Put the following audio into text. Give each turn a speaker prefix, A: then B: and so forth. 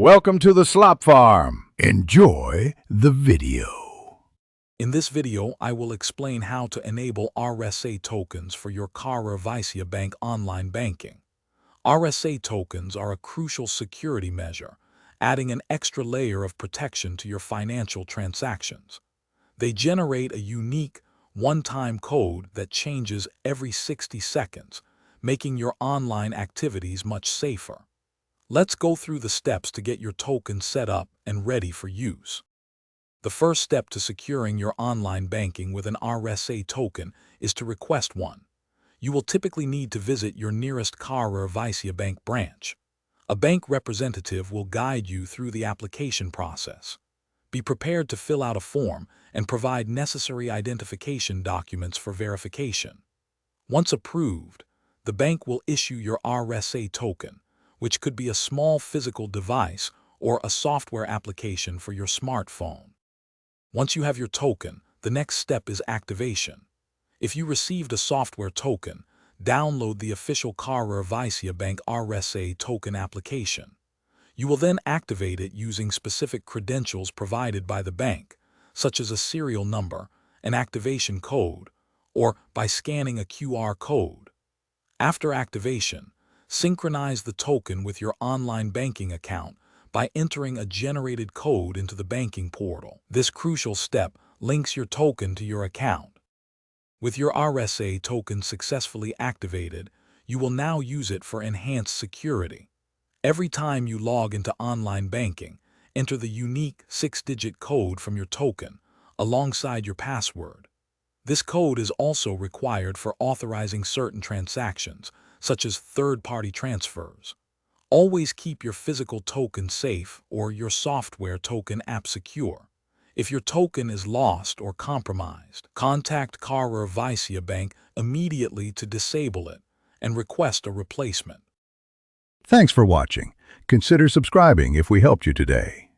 A: Welcome to the Slop Farm. Enjoy the video.
B: In this video, I will explain how to enable RSA tokens for your KVB Bank online banking. RSA tokens are a crucial security measure, adding an extra layer of protection to your financial transactions. They generate a unique, one-time code that changes every 60 seconds, making your online activities much safer. Let's go through the steps to get your token set up and ready for use. The first step to securing your online banking with an RSA token is to request one. You will typically need to visit your nearest KVB Bank branch. A bank representative will guide you through the application process. Be prepared to fill out a form and provide necessary identification documents for verification. Once approved, the bank will issue your RSA token, which could be a small physical device or a software application for your smartphone. Once you have your token, the next step is activation. If you received a software token, download the official KVB Bank RSA token application. You will then activate it using specific credentials provided by the bank, such as a serial number, an activation code, or by scanning a QR code. After activation, synchronize the token with your online banking account by entering a generated code into the banking portal. This crucial step links your token to your account. With your RSA token successfully activated, you will now use it for enhanced security. Every time you log into online banking, enter the unique 6-digit code from your token alongside your password. This code is also required for authorizing certain transactions, such as third-party transfers. Always keep your physical token safe or your software token app secure. If your token is lost or compromised, contact KVB Bank immediately to disable it and request a replacement.
A: Thanks for watching. Consider subscribing if we helped you today.